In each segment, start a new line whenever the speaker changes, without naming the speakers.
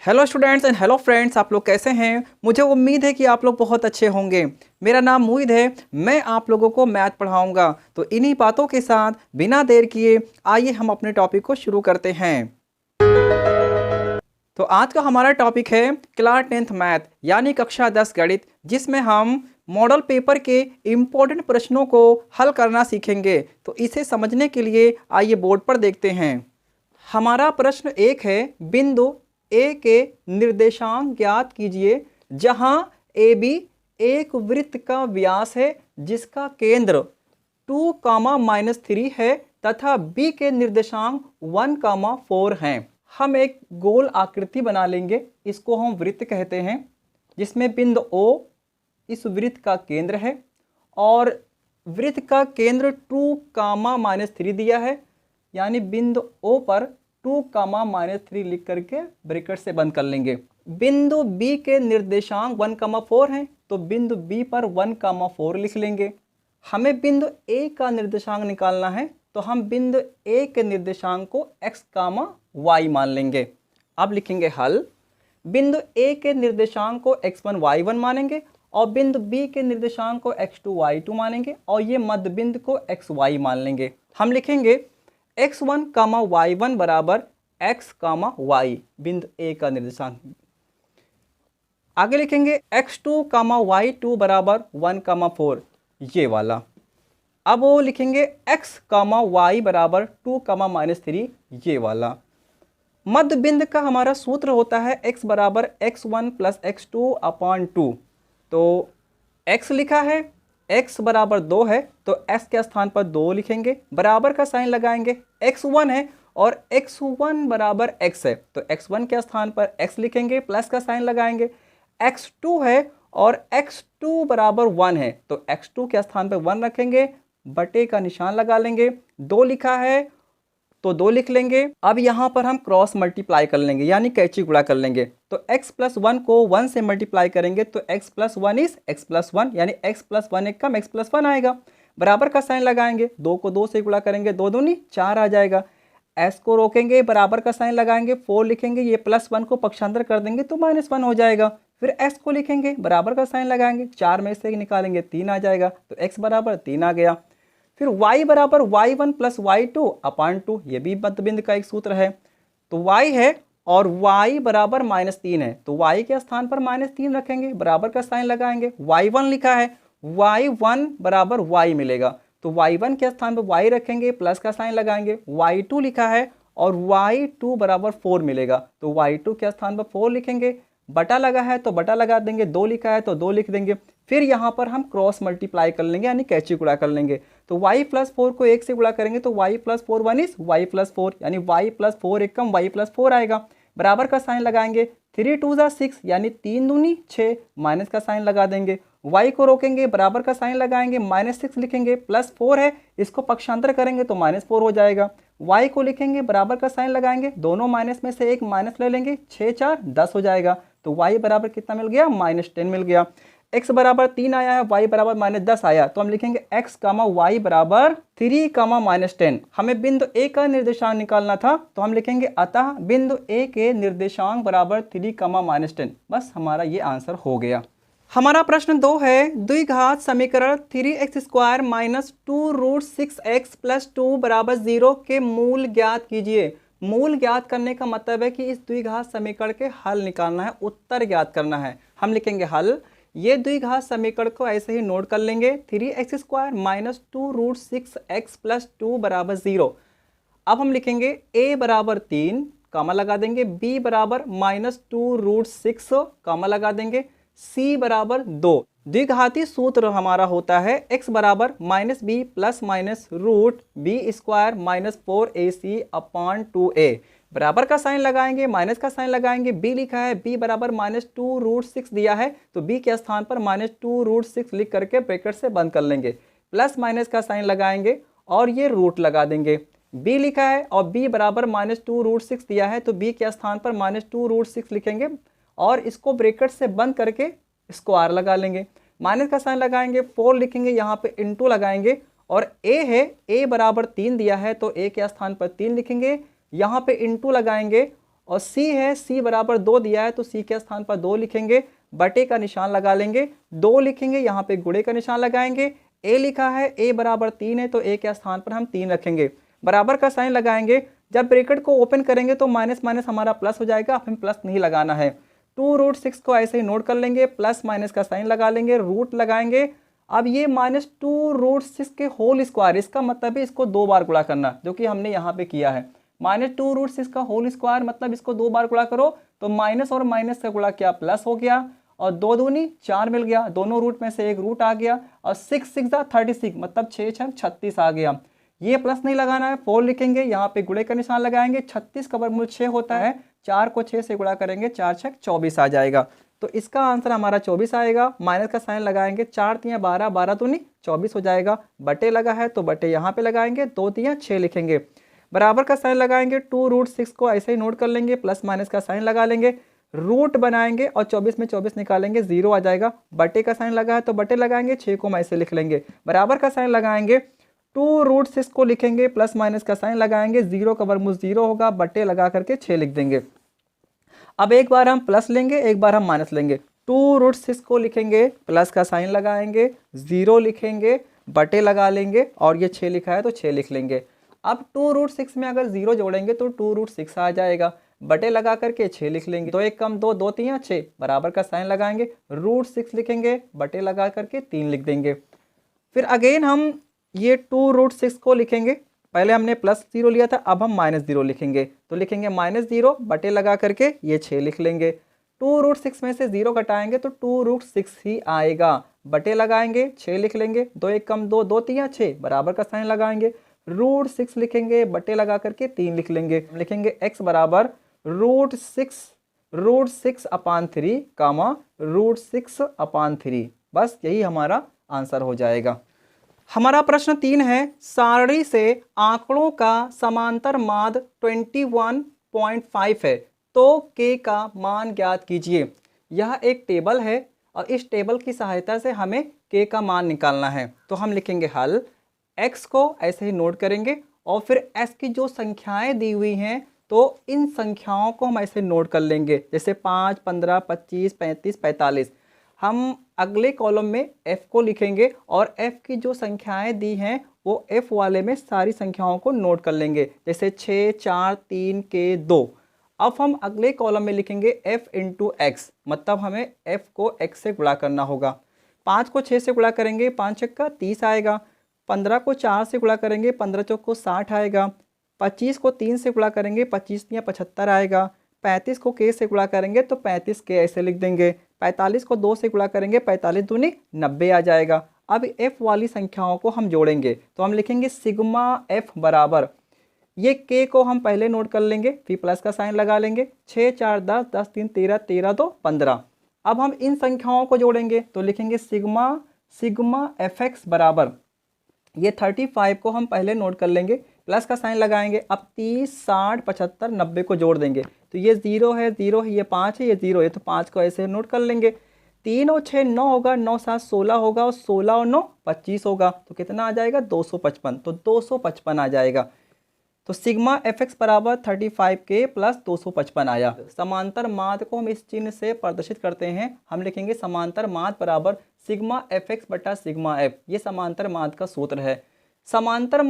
Hello students and hello friends, आप लोग कैसे हैं। मुझे उम्मीद है कि आप लोग बहुत अच्छे होंगे। मेरा नाम मुहिद है, मैं आप लोगों को मैथ पढ़ाऊंगा। तो इन्हीं बातों के साथ बिना देर किए आइए हम अपने टॉपिक को शुरू करते हैं। तो आज का हमारा टॉपिक है क्लास 10th मैथ यानी कक्षा 10 गणित, जिसमें हम मॉडल पेपर के इम्पोर्टेंट प्रश्नों को हल करना सीखेंगे। तो इसे समझने के लिए आइए बोर्ड पर देखते हैं। हमारा प्रश्न एक है, बिंदु ए के निर्देशांक ज्ञात कीजिए जहां ए बी एक वृत्त का व्यास है जिसका केंद्र 2, -3 है तथा बी के निर्देशांक 1, 4 हैं। हम एक गोल आकृति बना लेंगे, इसको हम वृत्त कहते हैं, जिसमें बिंदु ओ इस वृत्त का केंद्र है और वृत्त का केंद्र 2, -3 दिया है, यानी बिंदु ओ पर 2, -3 लिख करके ब्रैकेट से बंद कर लेंगे। बिंदु बी के निर्देशांक 1, 4 हैं, तो बिंदु बी पर 1, 4 लिख लेंगे। हमें बिंदु ए का निर्देशांक निकालना है, तो हम बिंदु ए के निर्देशांक को x, y मान लेंगे। अब लिखेंगे हल। बिंदु ए के निर्देशांक को x1, y1 मानेंगे और बिंदु बी के निर्देशांक को x2, y2 मानेंगे और ये मध्य बिंदु को xy मान लेंगे। हम लिखेंगे x1, y1 बराबर x, y बिंदु ए का निर्देशांक। आगे लिखेंगे x2, y2 बराबर 1, 4 ये वाला। अब वो लिखेंगे x, y बराबर 2, -3 ये वाला। मध्य बिंदु का हमारा सूत्र होता है x बराबर x1 + x2/2। तो x लिखा है, x बराबर 2 है तो x के स्थान पर 2 लिखेंगे, बराबर का साइन लगाएंगे। x1 है और x1 बराबर x है तो x1 के स्थान पर x लिखेंगे, प्लस का साइन लगाएंगे। x2 है और x2 बराबर 1 है तो x2 के स्थान पर 1 रखेंगे, बटे का निशान लगा लेंगे। 2 लिखा है तो 2 लिख लेंगे। अब यहाँ पर हम क्रॉस मल्टीप्लाई कर लेंगे, यानी कैची गुणा कर लेंगे। तो x + 1 को 1 से मल्टीप्लाई करेंगे तो x + 1 इज x + 1, यानी x + 1 एक कम x + 1 आएगा। बराबर का साइन लगाएंगे, 2 को 2 से गुणा करेंगे, 2 दूनी 4 आ जाएगा। s को रोकेंगे, बराबर का साइन लगाएंगे, 4 लिखेंगे, ये +1 को पक्षांतर कर देंगे तो -1 हो जाएगा। फिर s को लिखेंगे, बराबर का साइन लगाएंगे, 4 में से निकालेंगे 3 आ जाएगा, तो x बराबर 3 आ गया। फिर y बराबर y1 + y2/2, ये भी मध्य बिंदु का एक सूत्र है। तो y है और y बराबर -3 है तो y के स्थान पर -3 रखेंगे, बराबर का साइन लगाएंगे। y1 लिखा है, y1 बराबर y मिलेगा तो y1 के स्थान पर y रखेंगे, प्लस का साइन लगाएंगे। y2 लिखा है और y2 बराबर 4 मिलेगा तो y2 के स्थान पर 4 लिखेंगे, बटा लगा है तो बटा लगा देंगे, 2 लिखा है तो 2 लिख देंगे। फिर यहाँ पर हम क्रॉस मल्टीप्लाई कर लेंगे, यानी कैची गुणा कर लेंगे। तो y + 4 को 1 से गुणा करेंगे तो y + 4 1 इज y + 4, यानी y + 4 एक कम y + 4 आएगा। बराबर का साइन लगाएंगे, 3 2 6 यानी 3 दूनी 6, माइनस का साइन लगा देंगे। y को रोकेंगे, बराबर का साइन लगाएंगे, -6 लिखेंगे, +4 है, इसको पक्षांतर करेंगे तो -4 हो जाएगा। y को लिखेंगे, बराबर का साइन लगाएंगे, दोनों माइनस में से एक माइनस ले लेंगे, 6 4 10 हो जाएगा। तो y बराबर कितना मिल गया, -10 मिल गया। x बराबर 3 आया है, y बराबर -10 आया, तो हम लिखेंगे x, y बराबर 3, -10। हमें बिंदु a का निर्देशांक निकालना था तो हम लिखेंगे अतः बिंदु a के निर्देशांक बराबर 3, -10। बस हमारा ये आंसर हो गया। हमारा प्रश्न 2 है, द्विघात समीकरण 3x² - 2√6x + 2 बराबर 0 के मूल ज्ञात कीजिए। मूल ज्ञात करने का मतलब है कि इस द्विघात समीकरण के हल निकालना है, उत्तर ज्ञात करना है। हम लिखेंगे हल। ये द्विघात समीकरण को ऐसे ही नोट कर लेंगे, 3x² - 2√6x + 2 बराबर 0। अब हम लिखेंगे a बराबर 3, कामा लगा देंगे, b बराबर -2√6, कामा लगा देंगे, c बराबर 2। द्विघाती सूत्र हमारा होता है x बराबर -b ± √b² - 4ac/2a। बराबर का साइन लगाएंगे, माइनस का साइन लगाएंगे, b लिखा है, b बराबर -2√6 दिया है तो b के स्थान पर -2√6 लिख करके ब्रैकेट से बंद कर लेंगे, प्लस माइनस का साइन लगाएंगे और ये रूट लगा देंगे। b लिखा है और b बराबर -2√6 दिया है तो b के स्थान पर -2√6 लिखेंगे और इसको ब्रैकेट से बंद करके स्क्वायर लगा लेंगे, माइनस का साइन लगाएंगे, 4 लिखेंगे, यहाँ पे इंटू लगाएंगे और a है, a बराबर 3 दिया है तो a के स्थान पर 3 लिखेंगे, यहाँ पे इंटू लगाएंगे और c है, c बराबर 2 दिया है तो c के स्थान पर 2 लिखेंगे, बटे का निशान लगा लेंगे, 2 लिखेंगे, यहाँ पे गुणे का निशान लगाएंगे। a लिखा है, a बराबर 3 है तो a के स्थान पर हम 3 रखेंगे, बराबर का साइन लगाएंगे। जब ब्रैकेट को ओपन करेंगे तो माइनस माइनस हमारा प्लस हो जाएगा, हमें प्लस नहीं लगाना है। 2√6 को ऐसे ही नोट कर लेंगे, प्लस माइनस का साइन लगा लेंगे, रूट लगाएंगे। अब ये -2√6 के होल स्क्वायर, इसका मतलब है इसको 2 बार गुणा करना, जो कि हमने यहाँ पे किया है। -2√6 का होल स्क्वायर मतलब इसको 2 बार गुणा करो तो माइनस और माइनस का गुणा किया प्लस हो गया, और 2 दूनी 4 मिल गया, दोनों रूट में से एक रूट आ गया, और 6 6 36 मतलब 6 6 36 आ गया। ये प्लस नहीं लगाना है, 4 लिखेंगे, यहाँ पे गुणे का निशान लगाएंगे। 36 का वर्गमूल 6 होता है, 4 को 6 से गुणा करेंगे, 4 6 24 आ जाएगा। तो इसका आंसर हमारा 24 आएगा। माइनस का साइन लगाएंगे, 4 3 12, 12 दूनी 24 हो जाएगा। बटे लगा है तो बटे यहाँ पे लगाएंगे, 2 3 6 लिखेंगे, बराबर का साइन लगाएंगे। 2√6 को ऐसे ही नोट कर लेंगे, प्लस माइनस का साइन लगा लेंगे, रूट बनाएंगे और 24 में 24 निकालेंगे, 0 आ जाएगा। बटे का साइन लगा है तो बटे लगाएंगे, 6 को हम ऐसे लिख लेंगे, बराबर का साइन लगाएंगे। 2√6 को लिखेंगे, प्लस माइनस का साइन लगाएंगे, 0 का वर्गमूल 0 होगा, बटे लगा करके 6 लिख देंगे। अब एक बार हम प्लस लेंगे, एक बार हम माइनस लेंगे। 2√6 को लिखेंगे, प्लस का साइन लगाएंगे, 0 लिखेंगे, बटे लगा लेंगे, और ये 6 लिखा है तो 6 लिख लेंगे। अब 2√6 में अगर 0 जोड़ेंगे तो 2√6 आ जाएगा, बटे लगा करके 6 लिख लेंगे, 2 1 कम 2, 2 3 6, बराबर का साइन लगाएंगे, √6 लिखेंगे, बटे लगा करके 3 लिख देंगे। फिर अगेन हम ये 2√6 को लिखेंगे, पहले हमने +0 लिया था, अब हम -0 लिखेंगे, तो लिखेंगे -0, बटे लगा करके ये 6 लिख लेंगे। 2√6 में से 0 घटाएंगे तो 2√6 ही आएगा, बटे लगाएंगे, 6 लिख लेंगे, 2 1 कम 2, 2 3 6, बराबर का साइन लगाएंगे, √6 लिखेंगे, बटे लगा करके 3 लिख लेंगे। लिखेंगे x बराबर √6/3 कामा √6/3, बस यही हमारा आंसर हो जाएगा। हमारा प्रश्न 3 है, सारणी से आंकड़ों का समांतर माध्य 21.5 है तो k का मान ज्ञात कीजिए। यह एक टेबल है और इस टेबल की सहायता से हमें k का मान निकालना है। तो हम लिखेंगे हल, x को ऐसे ही नोट करेंगे और फिर s की जो संख्याएं दी हुई हैं तो इन संख्याओं को हम ऐसे नोट कर लेंगे, जैसे 5 15 25 35 45। हम अगले कॉलम में f को लिखेंगे और f की जो संख्याएं दी हैं वो f वाले में सारी संख्याओं को नोट कर लेंगे, जैसे 6 4 3 के 2। अब हम अगले कॉलम में लिखेंगे f इंटू x, मतलब हमें f को x से गुणा करना होगा। 5 को 6 से गुणा करेंगे, 5 6 का 30 आएगा। 15 को 4 से गुणा करेंगे, 15 चौक को 60 आएगा। 25 को 3 से गुणा करेंगे, 25 या 75 आएगा। 35 को k से गुणा करेंगे तो 35 k ऐसे लिख देंगे। 45 को 2 से गुणा करेंगे, 45 दूनी 90 आ जाएगा। अब f वाली संख्याओं को हम जोड़ेंगे तो हम लिखेंगे सिग्मा f बराबर, ये k को हम पहले नोट कर लेंगे, फिर प्लस का साइन लगा लेंगे, 6 4 10, 10 3 13, 13 2 15। अब हम इन संख्याओं को जोड़ेंगे तो लिखेंगे सिग्मा fx बराबर, ये 35 को हम पहले नोट कर लेंगे, प्लस का साइन लगाएंगे। अब 30 60 75 90 को जोड़ देंगे तो ये 0 है 0 है, ये 5 है, ये 0 है, तो 5 को ऐसे नोट कर लेंगे। 3 और 6 9 होगा, 9 7 16 होगा, और 16 और 9 25 होगा, तो कितना आ जाएगा 255, तो 255 आ जाएगा। तो सिग्मा fx बराबर 35k प्लस 255 आया। समांतर माध्य को हम इस चिन्ह से प्रदर्शित करते हैं, हम लिखेंगे समांतर माध्य बराबर सिग्मा fx बटा सिग्मा f, ये समांतर माध्य का सूत्र है। समांतर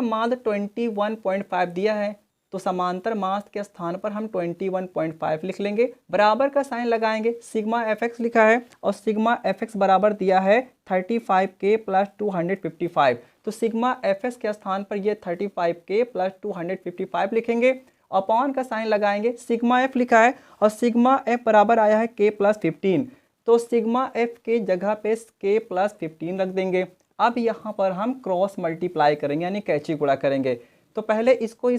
माध्य 21.5 दिया है तो समांतर माध्य के स्थान पर हम 21.5 लिख लेंगे, बराबर का साइन लगाएंगे। सिग्मा fx लिखा है और सिग्मा fx बराबर दिया है 35k प्लस 255, तो सिग्मा fx के स्थान पर ये 35k प्लस 255 लिखेंगे, अपॉन का साइन लगाएंगे। सिग्मा f लिखा है और सिग्मा f बराबर आया है k प्लस 15, तो सिग्मा f के जगह पे k प्लस 15 रख देंगे। अब यहाँ पर हम क्रॉस मल्टीप्लाई करेंगे, यानी कैची गुणा करेंगे। तो पहले इसको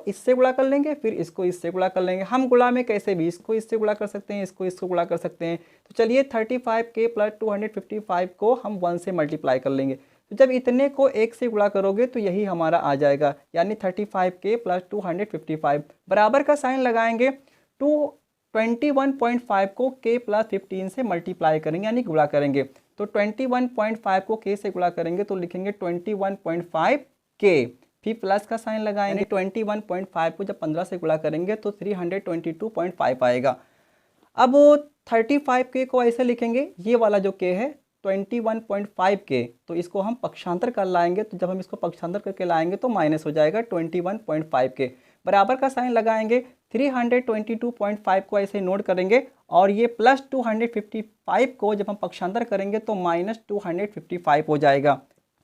इससे गुणा कर लेंगे, फिर इसको इससे गुणा कर लेंगे। हम गुणा में कैसे भी इसको इससे गुणा कर सकते हैं, इसको गुणा कर सकते हैं। तो चलिए 35k प्लस 255 को हम 1 से मल्टीप्लाई कर लेंगे। तो जब इतने को 1 से गुणा करोगे तो यही हमारा आ जाएगा, यानी 35k प्लस 255, बराबर का साइन लगाएंगे। 21.5 को k प्लस 15 से मल्टीप्लाई करेंगे, यानी गुणा करेंगे। तो 21.5 को k से गुणा करेंगे तो लिखेंगे 21.5k, फिर प्लस का साइन लगाएंगे, 21.5 को जब 15 से गुणा करेंगे तो 322.5 आएगा। अब 35K को ऐसे लिखेंगे, ये वाला जो K है 21.5K, तो इसको हम पक्षांतर कर लाएंगे, तो जब हम इसको पक्षांतर करके लाएंगे तो माइनस हो जाएगा 21.5K। बराबर का साइन लगाएंगे, 322.5 को ऐसे नोट करेंगे और ये प्लस 255 को जब हम पक्षांतर करेंगे तो माइनस 255 हो जाएगा।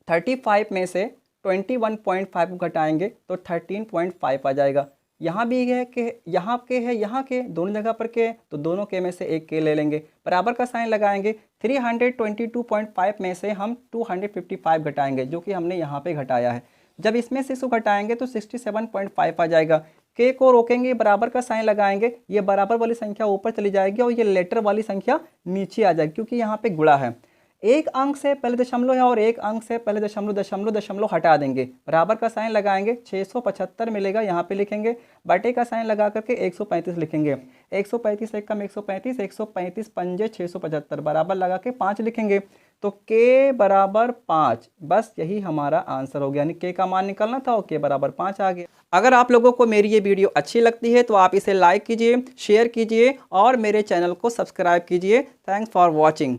35 में से 21.5 को घटाएंगे तो 13.5 आ जाएगा। यहाँ भी है कि यहाँ के है, यहाँ के दोनों जगह पर के, तो दोनों के में से एक के ले लेंगे। बराबर का साइन लगाएंगे, 322.5 में से हम 255 घटाएंगे जो कि हमने यहाँ पे घटाया है। जब इसमें से इसको घटाएंगे तो 67.5 आ जाएगा। के को रोकेंगे, बराबर का साइन लगाएंगे, ये बराबर वाली संख्या ऊपर चली जाएगी और ये लेटर वाली संख्या नीचे आ जाएगी क्योंकि यहाँ पे गुणा है। एक अंक से पहले दशमलव है और एक अंक से पहले दशमलव दशमलव दशमलव हटा देंगे। बराबर का साइन लगाएंगे, 675 मिलेगा, यहाँ पे लिखेंगे। बटे का साइन लगा करके 135 लिखेंगे। 135 एक कम 135, 135 पंजे 675, बराबर लगा के 5 लिखेंगे। तो के बराबर 5, बस यही हमारा आंसर हो गया, यानी के का मान निकलना था और के बराबर 5 आ गया। अगर आप लोगों को मेरी ये वीडियो अच्छी लगती है तो आप इसे लाइक कीजिए, शेयर कीजिए और मेरे चैनल को सब्सक्राइब कीजिए। Thanks for watching.